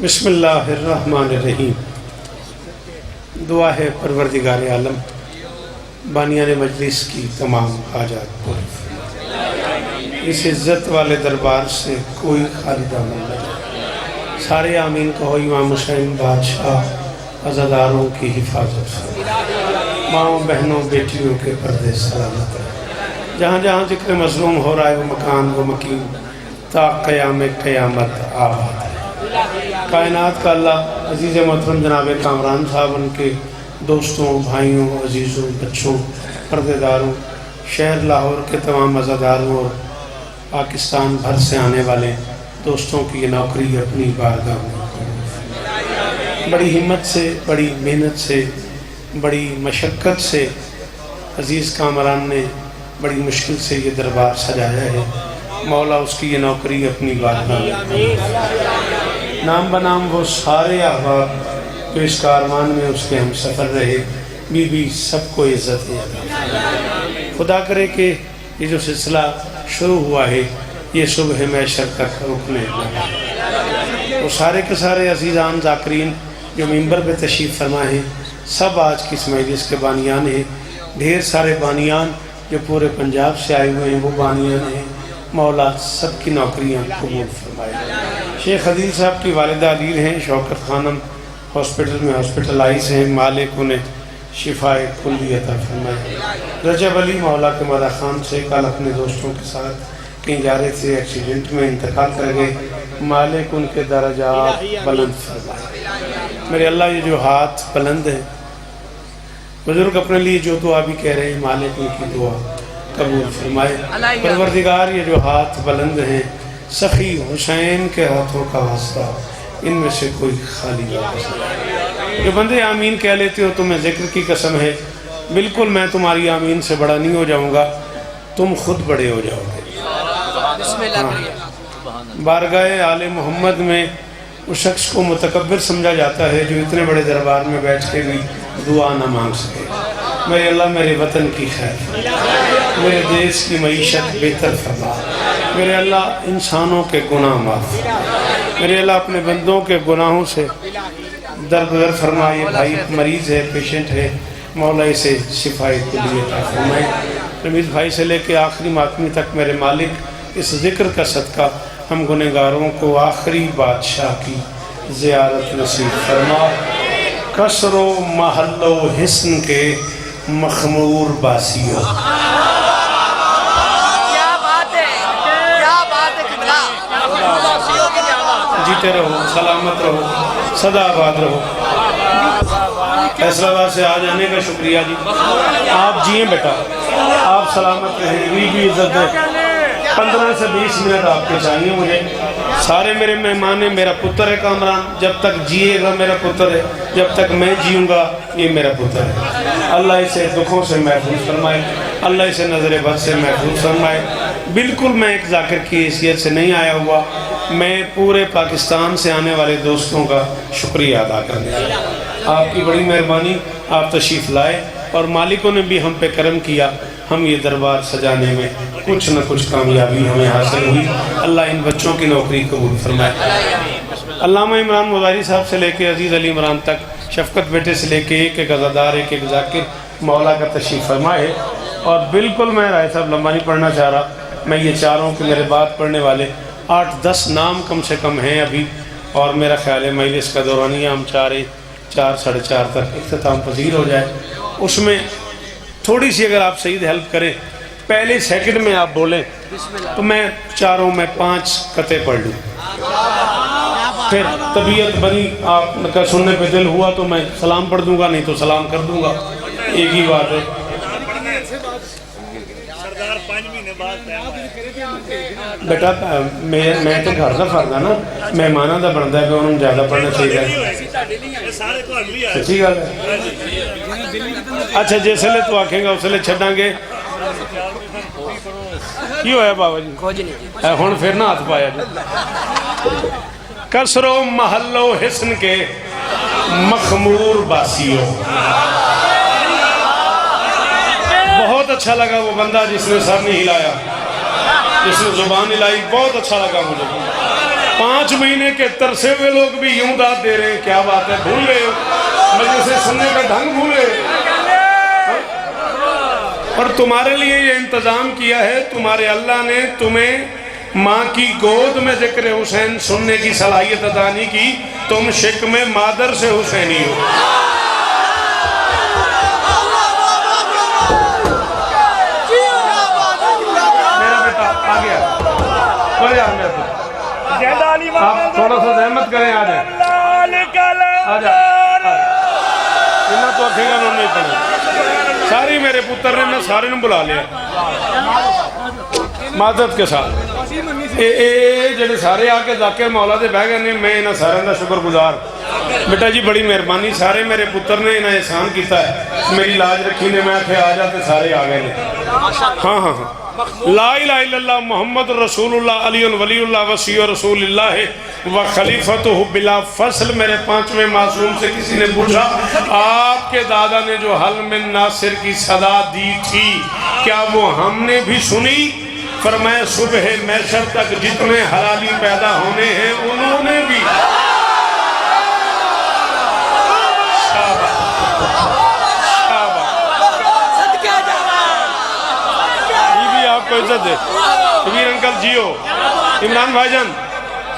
बिस्मिल्लाहिर्रहमानिर्रहीम। दुआ है परवरदिगार आलम बानियान मजलिस की तमाम हाजात पूरी फरमाए। इस इज़्ज़त वाले दरबार से कोई खाली दामन न जाए। सारे आमीन कहो। इमाम हुसैन बादशाह अज़ादारों की हिफाजत से माओ बहनों बेटियों के पर्दे सलामत रहे। जहाँ जहाँ जिक्र मज़लूम हो रहा है वो मकान वो मकीन ता क़याम क़यामत आबाद है। कायनात का अल्लाह अजीज़ मोहतरम जनाब कामरान साहब, उनके दोस्तों भाइयों अजीज़ों बच्चों पर्देदारों शहर लाहौर के तमाम अज़ादारों और पाकिस्तान भर से आने वाले दोस्तों की ये नौकरी अपनी बारगाह में बड़ी हिम्मत से बड़ी मेहनत से बड़ी मशक्क़त से अजीज़ कामरान ने बड़ी मुश्किल से ये दरबार सजाया है। मौला उसकी ये नौकरी अपनी बारगाह में नाम बनाम वो सारे अहबाब जो इस कारवान में उसके हम सफ़र रहे बीबी सबको इज़्ज़त है। खुदा करे कि ये जो सिलसिला शुरू हुआ है ये सुबह मैशर तक रुकने लगा। वो सारे के सारे अजीज़ान ज़ाकरीन जो मिंबर पे तशरीफ़ फरमा है सब आज की इस मजलिस के बानियान हैं। ढेर सारे बानियान जो पूरे पंजाब से आए हुए हैं वो बानियान हैं। मौला सबकी नौकरियाँ कबूल फरमाए। शेख अदील साहब की वालिदा अलील हैं, शौकत खानम हॉस्पिटल में हॉस्पिटलाइज हैं। मालिक उन्हें शिफाए कुल्ली अता फरमाए। रजब अली मौला के मदा खान से कल अपने दोस्तों के साथ कहीं जा रहे थे, एक्सीडेंट में इंतकाल कर गए। मालिक उनके दर्जात बुलंद फरमाए। मेरे अल्लाह ये जो हाथ बुलंद हैं बुजुर्ग अपने लिए जो दुआ भी कह रहे हैं मालिक उनकी दुआ कबूल फरमाए। परवरदिगार ये जो हाथ बुलंद हैं सखी हुसैन के हाथों का वास्ता इनमें से कोई खाली नहीं। जो बंदे आमीन कह लेते हो तुम्हें जिक्र की कसम है बिल्कुल मैं तुम्हारी आमीन से बड़ा नहीं हो जाऊंगा, तुम खुद बड़े हो जाओगे। बारगाह आले मोहम्मद में उस शख्स को मुतकब्बिर समझा जाता है जो इतने बड़े दरबार में बैठ के भी दुआ न मांग सके। मेरे अल्लाह मेरे वतन की खैर, मेरे देश की मईशत बेहतर फरमा। मेरे अल्लाह इंसानों के गुनाह माफ़, मेरे अल्लाह अपने बंदों के गुनाहों से दरगुजर फरमा। ये भाई मरीज़ है, पेशेंट है, मौला इसे शिफाए कुल्ली अता फरमाए। रमीज़ भाई से लेके आखिरी मातमी तक मेरे मालिक इस ज़िक्र का सदका हम गुनहगारों को आखिरी बादशाह की ज़ियारत नसीब फरमा। कसरो महल्लो हिस्न के मखमूर बासियों। जीते रहो, सलामत रहो, सदा आबाद रहो। फैसलाबाद से आ जाने का शुक्रिया जी। आप जिए बेटा, आप सलामत रहें, भी इज्जत दें। 15 से 20 मिनट आपके चाहिए मुझे। सारे मेरे मेहमान हैं। मेरा पुत्र है कामरान, जब तक जिएगा मेरा पुत्र है, जब तक मैं जीऊँगा ये मेरा पुत्र है। अल्लाह इसे दुखों से महफूज फरमाए, अल्लाह इसे नज़र बद से महफूज फरमाए। बिल्कुल मैं एक जाकिर की हैसियत से नहीं आया हुआ, मैं पूरे पाकिस्तान से आने वाले दोस्तों का शुक्रिया अदा करने आया। आपकी बड़ी मेहरबानी, आप तशरीफ़ लाए और मालिकों ने भी हम पे करम किया। हम ये दरबार सजाने में कुछ न कुछ कामयाबी हमें हासिल हुई। अल्लाह इन बच्चों की नौकरी कबूल फरमाए। अल्लामा इमरान मुजारी साहब से लेके अजीज़ अली इमरान तक, शफ़क़त बेटे से लेके एक एक अज़ादार एक एक जाकिर मौला का तशरीफ़ फरमाए। और बिल्कुल मैं राय साहब लंबा नहीं पढ़ना चाह रहा, मैं ये चाह रहा हूँ कि मेरे बात पढ़ने वाले 8-10 नाम कम से कम हैं अभी। और मेरा ख्याल है मजलिस का दौरानिया हम 4 साढ़े 4 तक इख्तिताम पजीर हो जाए। उसमें थोड़ी सी अगर आप सही हेल्प करें, पहले सेकंड में आप बोलें तो मैं चारों में 5 कते पढ़ लूँ। फिर तबीयत बनी आपका सुनने पे दिल हुआ तो मैं सलाम पढ़ दूंगा, नहीं तो सलाम कर दूंगा, एक ही बात है। बेटा मैं तो घर का फर्ज है ना, मेहमाना का बनता है कि उन्होंने ज़्यादा पढ़ना चाहिए। सच्ची गल है। अच्छा जिसले तू आखेगा उसले छड़ांगे की होया बाबा जी हुण फिर ना हाथ पाया जी। कसरो महल्लो हिस्न के मखमूर बासियों। बहुत अच्छा लगा वो बंदा जिसने सर नहीं हिलाया, जिसने जुबान हिलाई, बहुत अच्छा लगा मुझे। 5 महीने के तरसे हुए लोग भी यूं दाद दे रहे हैं, क्या बात है, भूल गए मजलिस से सुनने का ढंग भूल गए। और तुम्हारे लिए ये इंतजाम किया है, तुम्हारे अल्लाह ने तुम्हें माँ की गोद में जिक्र हुसैन सुनने की सलाहियत अदा नहीं की, तुम शिक में मादर से हुसैनी हो। मेरा बेटा आ गया, आप थोड़ा सा जहमत करें, आ जाए इन्ना तो अखेगा नहीं पड़े सारी मेरे पुत्र ने, मैं सारे ने बुला लिया मादत के साथ। ए जेडे सारे आके जाकिर मौला दे बह गए ने, मैं इन्होंने सारे का शुक्रगुजार। बेटा जी बड़ी मेहरबानी, सारे मेरे पुत्र ने इन्हें एहसान किया है, मेरी लाज रखी ने, मैं आखे आ जाते सारे आ गए ने। हाँ हाँ हाँ, ला इलाहा इल्लल्लाह मुहम्मद रसूलुल्लाह अलीयुल वलीयुल्लाह वसीयु रसूलिल्लाह व खलीफतुहु बिला फसल। मेरे 5वें मासूम से किसी ने पूछा, आपके दादा ने जो हल में नासिर की सदा दी थी, क्या वो हमने भी सुनी? फरमाया सुबह मैशर तक जितने हलाली पैदा होने हैं उन्होंने भी। आपको इज्जत दे, कबीर अंकल जियो, इमरान भाईजान,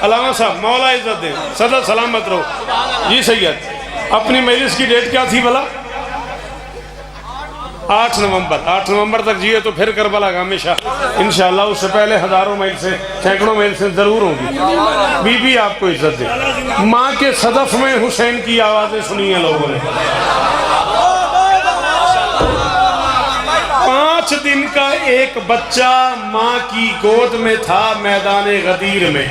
अलामा साहब, मौला इज्जत दे, सदा सलामत रहो। जी सैयद, अपनी मजलिस की डेट क्या थी भला? 8 नवंबर। 8 नवंबर तक जिए तो फिर करबला का हमेशा इंशाल्लाह, उससे पहले हजारों मील से, सैकड़ों मील से जरूर होगी। बीबी आपको इज्जत दे, माँ के सदफ में हुसैन की आवाजें सुनी है लोगों ने। 5 दिन का एक बच्चा माँ की गोद में था मैदान गदीर में।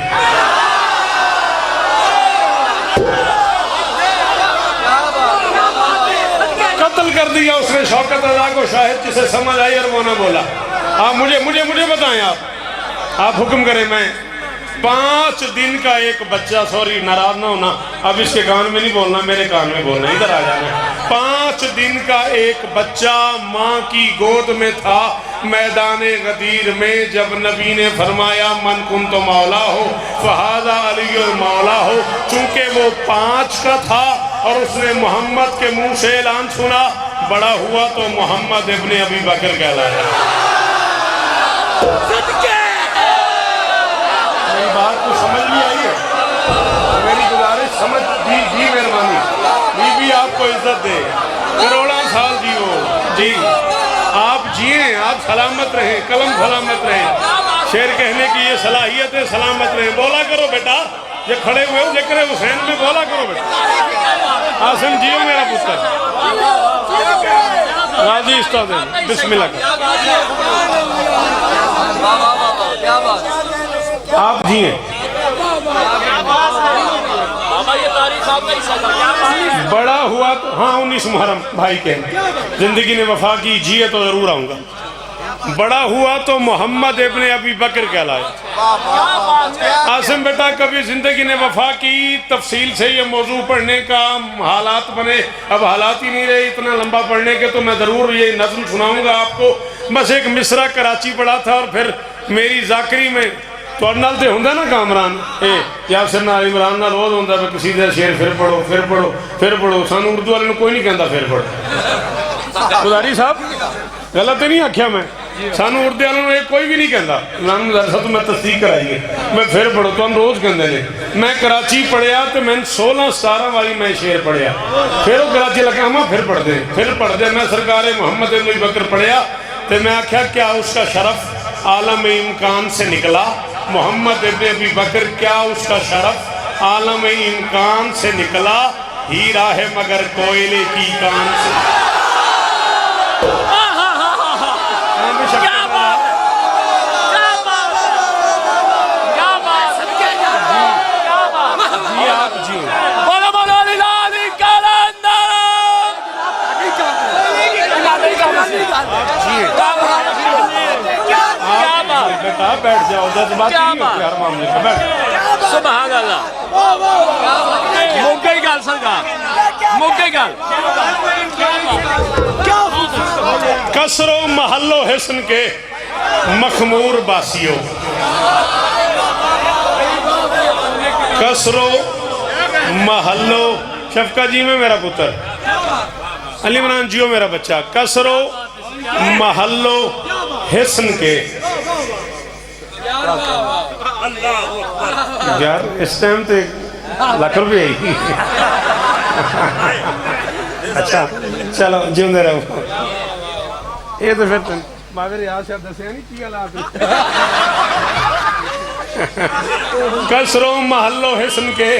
कत्ल कर दिया उसने शौकत रजा को, शाहिद जिसे समझ आई और वो ना बोला। आप मुझे बताएं, आप हुक्म करें। मैं 5 दिन का एक बच्चा, सॉरी नाराज ना होना, अब इसके कान में नहीं बोलना, मेरे कान में बोलना, इधर आ जाना। 5 दिन का एक बच्चा माँ की गोद में था मैदान गदीर में, जब नबी ने फरमाया मन कुन तो मौला हो फहादा अलीयुल मौला हो। चूंकि वो 5 का था और उसने मोहम्मद के मुंह से ऐलान सुना, बड़ा हुआ तो मोहम्मद इब्ने अबी बकर कहलाया। मेरी बात को समझ में आई है? मेरी गुजारिश समझ जी मेहरबानी। बीबी आपको इज्जत दे, करोड़ों साल जियो जी, आप जिए, आप सलामत रहें, कलम सलामत रहे। शेर कहने की ये सलाहियत है, सलामत रहे। बोला करो बेटा, ये खड़े हुए हो जिक्र हुसैन में बोला करो बेटा। आसिम जियो मेरा पुत्र, राजी उस्ताद है, बिस्मिल्लाह। आप जिए, बड़ा हुआ तो हाँ 19 मुहर्रम भाई के, जिंदगी ने वफा की, जिए तो जरूर आऊंगा। बड़ा हुआ तो मोहम्मद इब्ने अबी बकर कहलाया। आसिम बेटा, कभी जिंदगी ने वफा की तफसील से ये मौजू पढ़ने का हालात बने, अब हालात ही नहीं रहे इतना लंबा पढ़ने के, तो मैं जरूर ये नज़्म सुनाऊंगा आपको। बस एक मिसरा कराची पढ़ा था और फिर मेरी जाकरी में तो नाल ते हुंदा ना कामरान या फिर ना इमरान ना रोज होंदा भी किसी का शेर फिर पढ़ो फिर पढ़ो फिर पढ़ो। सानू उर्दू वाले कोई नहीं कहता फिर पढ़ो। गुजारी साहब गलत नहीं आख्या मैं, सानू उर्दू वाले कोई भी नहीं कहता। इमरान तो मैं तस्दीक कराई है, मैं फिर पढ़ो तो हम रोज कहते हैं। मैं कराची पढ़िया तो मैंने 16-17 वाली मैं शेर पढ़िया, फिर वो कराची लगा हम फिर पढ़ते मैं सरकार मोहम्मद इब्ने अबी बकर पढ़िया तो मैं आख्या क्या उसका शरफ आलम इम्कान से निकला। मोहम्मद इब्ने अबी बकर क्या उसका शरफ आलम इम्कान से निकला, हीरा है मगर कोयले की कान से। बेटा बैठ जाओ, जज्बात नहीं होते हर मामले में, बैठ। सुभान अल्लाह, मुक्के गल सरकार, मुक्के गल। कसरो महल्लो हिस्न के मखमूर बासियों, कसरो महल्लो, शफका जी में मेरा पुत्र, अली इमरान जियो मेरा बच्चा, कसरो महल्लो हिस्न के। यार इस टाइम तो लाख रुपये आई। अच्छा चलो जिंदे रहो। ये तो फिर बाबर याद से दसिया नहीं की गल। कसरो महल्लो हिस्न के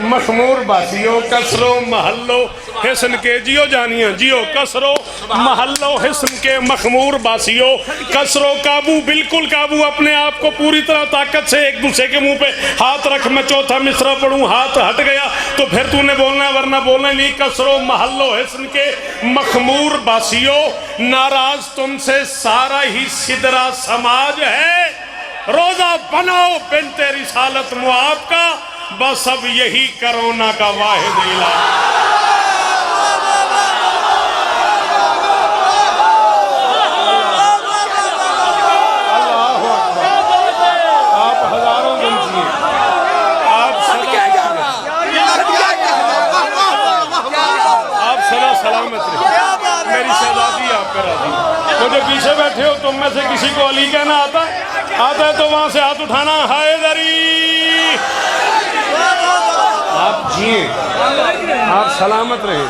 मखमूर बासियो, कसरो महल्लो हिस्न के, जियो जानिया जियो, कसरो महल्लो हिस्न के मखमूर बासियो, कसरो काबू, बिल्कुल काबू, अपने आप को पूरी तरह ताकत से एक दूसरे के मुंह पे हाथ रख। मैं चौथा मिसरा पढ़ूं, हाथ हट गया तो फिर तूने बोलना है वरना बोलना नहीं। कसरो महल्लो हिस्न के मखमूर बासियो, नाराज तुमसे सारा ही सिदरा समाज है, रोजा बनाओ बिनते रिसालत मुआब का, बस अब यही कोरोना का वाहिद इलाज। आप हजारों दिन जिए, आप सदा सलामत रहे, मेरी शहजादी आपका राजी। वो जो पीछे बैठे हो तुम में से किसी को अली कहना आता है तो वहां से हाथ उठाना। हाय दरी, आप जिए, आप सलामत रहे।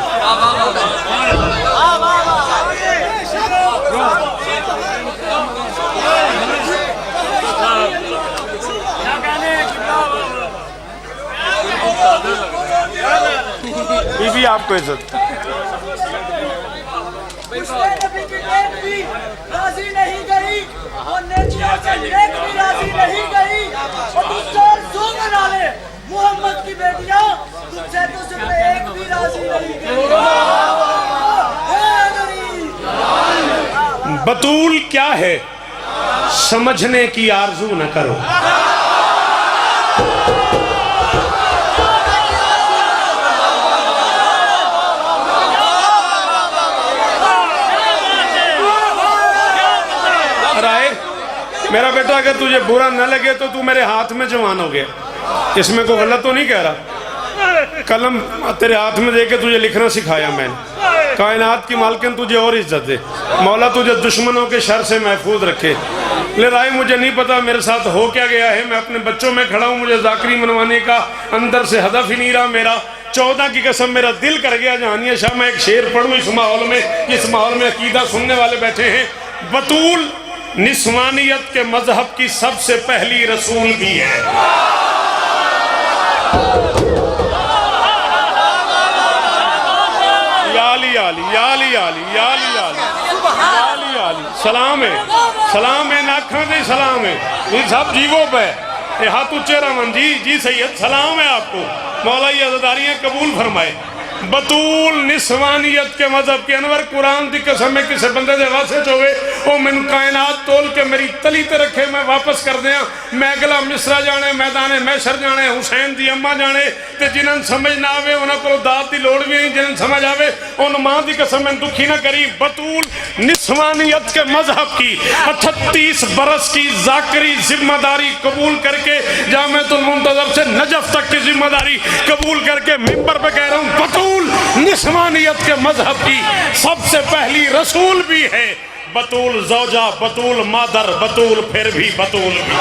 बीबी आपको इज्जत। राजी नहीं गई और नेकियों से नेक भी राजी नहीं गई, और तुझसे जो बना ले मोहम्मद की बेटियां, तुझसे तो सिर्फ एक भी राजी नहीं गई। बतूल क्या है समझने की आरजू न करो। मेरा बेटा अगर तुझे बुरा न लगे तो तू मेरे हाथ में जवान हो गया, इसमें कोई गलत तो नहीं कह रहा। कलम तेरे हाथ में देके तुझे लिखना सिखाया मैंने। कायनात की मालकिन तुझे और इज्जत दे, मौला तुझे दुश्मनों के शर से महफूज रखे। ले राय मुझे नहीं पता मेरे साथ हो क्या गया है, मैं अपने बच्चों में खड़ा हूँ, मुझे जाकरी मनवाने का अंदर से हदफ ही नहीं रहा मेरा। 14 की कसम मेरा दिल कर गया जहानिया शाह मैं एक शेर पढ़ूँ इस माहौल में अकीदा सुनने वाले बैठे हैं। बतूल निस्वानियत के मजहब की सबसे पहली रसूल भी है। याली याली याली याली याली याली याली याली सलाम है, सलाम है, नाखा दे सलाम है, ये सब जीवो पे ये हाथ उच्चे रमन जी सैयद सलाम है आपको, मौला ये अज़दारियाँ कबूल फरमाए। बतूल निस्वानियत के मजहब के अनवर कुरान की कसम में किसी बंदे दे वास्ते होवे वो मैनू कायनात तोल के मेरी तली ते रखे, मैं वापस कर दिया। मैं अगला मिसरा जाने, मैदाने मैशर जाने, हुसैन दी अम्मा जाने, ते जिन्हन समझ ना आवे उन्हां को दात दी लोड़ भी नहीं, जिन्हन समझ आवे उन मां दी कसम में दुखी ना करी। बतूल निस्वानियत के मजहब की 38 बरस की जाकरी जिम्मेदारी कबूल करके जामिअतुल मुंतज़र से नजफ तक की जिम्मेदारी कबूल करके मिंबर पे कह रहा हूँ, बतूल निस्वानियत के मजहब की सबसे पहली रसूल भी है। बतूल ज़ौजा, बतूल मादर, बतूल फिर भी बतूल भी।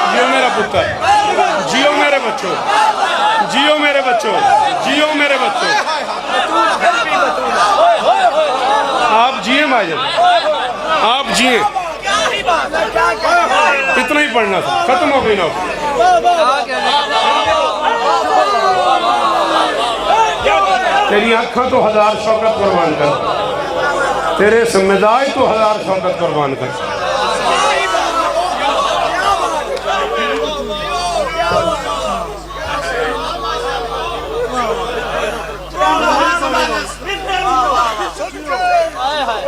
जियो मेरा पुत्र, जियो मेरे बच्चों, जियो मेरे बच्चों, जियो मेरे बच्चों। आप जिए भाईजान, आप जिए, इतना ही पढ़ना था, खत्म हो गई ना। तेरी आँखें तो 1000 शौकत कुर्बान कर, तेरे मिजाज तो 1000 शौकत कुर्बान कर।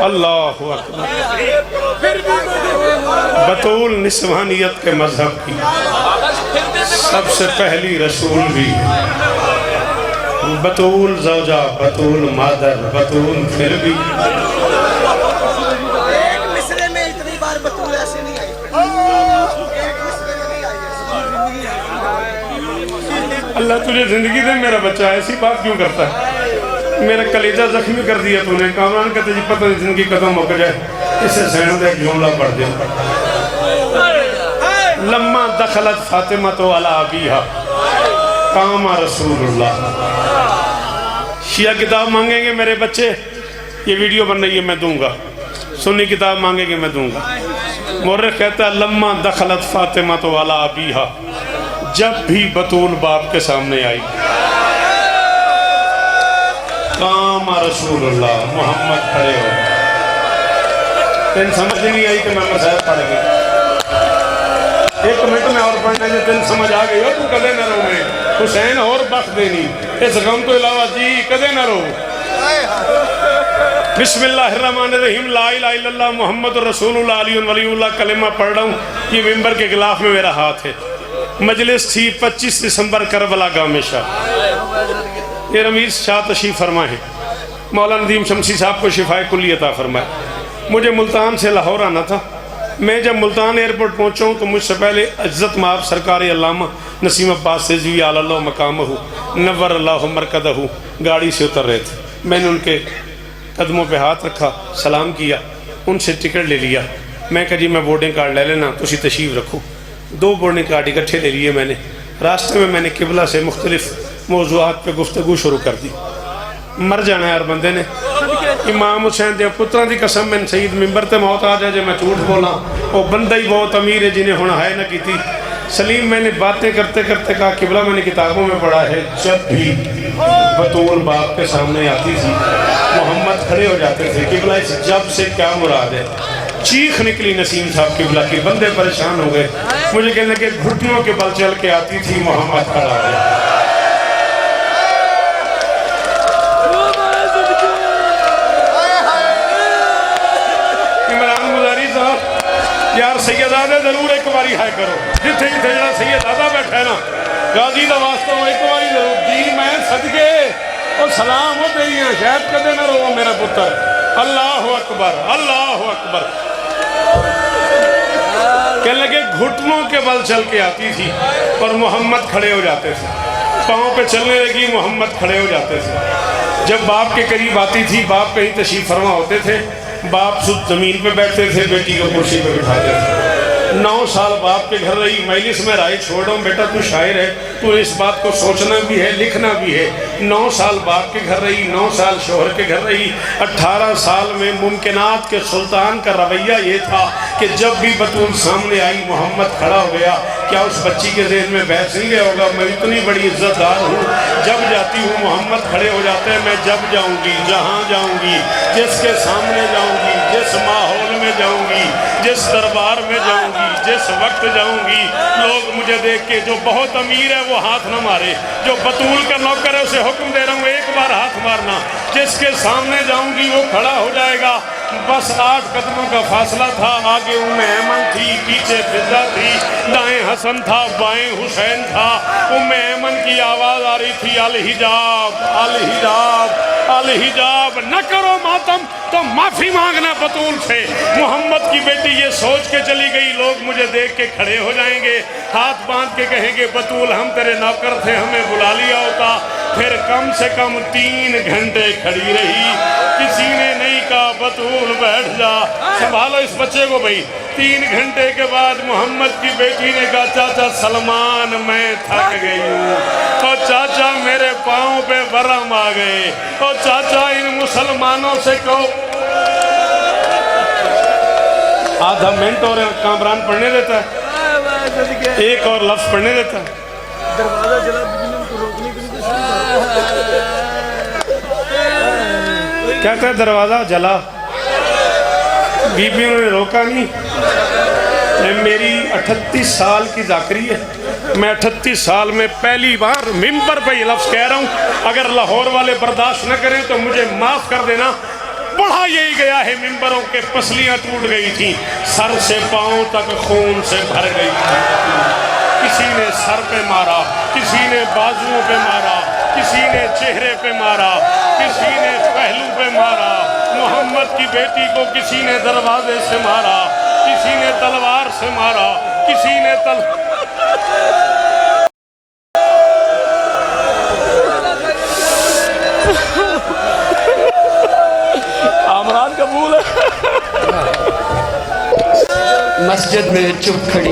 अल्लाहु अकबर। बतूल निस्वानियत के मजहब की सबसे पहली रसूल भी है। बतूल ज़ौजा, बतूल मादर, बतूल फिर भी। एक मिसरे में इतनी बार बतूल ऐसे नहीं आई, एक मिसरे में नहीं आई ऐसी। अल्लाह तुझे जिंदगी दे मेरा बच्चा, ऐसी बात क्यों करता है? मेरा कलेजा जख्मी कर दिया तूने। कामरान कहते जी पता नहीं जिंदगी खत्म हो जाए, इसे सैन का एक जुमला पढ़ दे। लम्मा दखलत फातिमा तो अला अबीहा कामा रसूलुल्लाह। शिया किताब मांगेंगे मेरे बच्चे, ये वीडियो बन रही है मैं दूंगा। सुन्नी किताब मांगेंगे मैं दूंगा। मुर्रिख कहता है लम्मा दखलत फातिमा तो अला अबीहा, जब भी बतूल बाप के सामने आई कामा रसूलुल्लाह, मोहम्मद खड़े हो। तेन समझ नहीं आई कि मैं मसाइल पढ़ गया। एक मिनट में और पढ़ने से तेन समझ आ गई हो, तू कदे न रो। मैं हुसैन और बख्श देनी इस गम तो अलावा जी कदे न रो। बिस्मिल्लाहिर्रहमानिर्रहीम, ला इलाहा इल्लल्लाह मुहम्मदुर रसूलुल्लाह अली वलीउल्लाह कलिमा पढ़ रहा हूँ। ये मिंबर के गिलाफ में मेरा हाथ है। मजलिस थी 25 दिसंबर करबला गाँव में शाह। ये रमीज शाह तशरीफ फरमाए हैं। मौलाना नदीम शमसी साहब को शिफाए कुल्ली अता फरमाए। मुझे मुल्तान से लाहौर आना था। मैं जब मुल्तान एयरपोर्ट पहुँचा हूँ तो मुझसे पहले इज्जत माब सरकार अल्लामा नसीम अब्बास सेज़वी आला मकामहू नव्वर अल्लाहु मरकदहू गाड़ी से उतर रहे थे। मैंने उनके कदमों पे हाथ रखा, सलाम किया, उनसे टिकट ले लिया। मैं कहा जी मैं बोर्डिंग कार्ड ले लेना, तुसी तशरीफ रखो। 2 बोर्डिंग कार्ड इकट्ठे ले लिए मैंने। रास्ते में मैंने किबला से मुख्तलिफ मौज़ूआत पे गुफ्तगू शुरू कर दी। मर जाना यार बंदे ने। इमाम हुसैन दे पुत्रां दी कसम, मैंने शहीद मिंबर ते मौत आ जाए जे मैं झूठ बोला। वो बंदा ही बहुत अमीर है जिन्हें हुण हाय न की थी। सलीम मैंने बातें करते करते कहा किबला मैंने किताबों में पढ़ा है जब भी बतूल बाप के सामने आती थी मोहम्मद खड़े हो जाते थे। किबला इस जब से क्या मुराद है? चीख निकली नसीम साहब किबला की। बंदे परेशान हो गए। मुझे कहने लगे घुटनों के बल चल के आती थी मोहम्मद खड़ा हो गया। यार सैयदादे जरूर एक बारी हाय करो, जिथे जिथे जरा सैयदादा बैठा है ना गाजी का वास्ता एक बारी जरूर जी मैं सदके और सलाम हो तेरी शायद कदे ना रो मेरा पुत्र। अल्लाह अकबर, अल्लाह अकबर। कहने लगे घुटनों के बल चल के आती थी और मोहम्मद खड़े हो जाते थे। पाँव पे चलने लगी, मोहम्मद खड़े हो जाते थे। जब बाप के करीब आती थी, बाप कहीं तशरीफ फरमा होते थे, बाप सुध जमीन पे बैठते थे, बेटी को कुर्सी पे बिठाते थे। 9 साल बाप के घर रही। मजलिस में राय छोड़ रहा हूँ बेटा तू शायर है, तू इस बात को सोचना भी है लिखना भी है। 9 साल बाप के घर रही, 9 साल शोहर के घर रही। 18 साल में मुमकिनात के सुल्तान का रवैया ये था कि जब भी बतूल सामने आई मोहम्मद खड़ा हो गया। क्या उस बच्ची के ज़हन में बहस नहीं गया होगा मैं इतनी बड़ी इज्जतदार हूँ, जब जाती हूँ मोहम्मद खड़े हो जाते हैं। मैं जब जाऊँगी, जहाँ जाऊँगी, जिसके सामने जाऊँगी, जिस माहौल में जाऊँगी, जिस दरबार में जाऊँगी, जिस वक्त जाऊँगी, लोग मुझे देख के जो बहुत अमीर है वो हाथ न मारे, जो बतूल का नौकर है उसे हुक्म दे रहा हूँ एक बार हाथ मारना। जिसके सामने जाऊँगी वो खड़ा हो जाएगा। बस 8 कदमों का फासला था। आगे उम्मे ऐमन थी, पीछे फिजा थी, दाएं हसन था, बाएं हुसैन था। उम्मे ऐमन की आवाज़ आ रही थी अल हिजाब, अल हिजाब, अल हिजाब। न करो मातम तो माफ़ी मांगना बतूल से। मोहम्मद की बेटी ये सोच के चली गई लोग मुझे देख के खड़े हो जाएंगे, हाथ बांध के कहेंगे बतूल हम तेरे नौकर थे, हमें बुला लिया होता। फिर कम से कम 3 घंटे खड़ी रही। किसी ने नहीं कहा बतूल बैठ जा, संभालो इस बच्चे को भाई। 3 घंटे के बाद मोहम्मद की बेटी ने कहा चाचा सलमान मैं थक गई हूँ, और चाचा मेरे पाँव पे वरम आ गए, और चाचा इन मुसलमानों से कहो। आधा मिनट और कामरान पढ़ने देता है, एक और लफ्ज पढ़ने देता है। दरवाजा चला को रोकने के लिए क्या कहता दरवाजा जला, बीबी उन्होंने रोका नहीं। मेरी 38 साल की जाकरी है। मैं 38 साल में पहली बार मिंबर पे ये लफ्ज कह रहा हूँ। अगर लाहौर वाले बर्दाश्त न करें तो मुझे माफ कर देना। पढ़ा यही गया है मिंबरों के पसलियां टूट गई थी, सर से पांव तक खून से भर गई थी। किसी ने सर पे मारा, किसी ने बाजुओं पे मारा, किसी ने चेहरे पे मारा, किसी ने पहलू पे मारा, मोहम्मद की बेटी को किसी ने दरवाजे से मारा, किसी ने तलवार से मारा, किसी ने आमरान कबूल है। मस्जिद में चुप खड़ी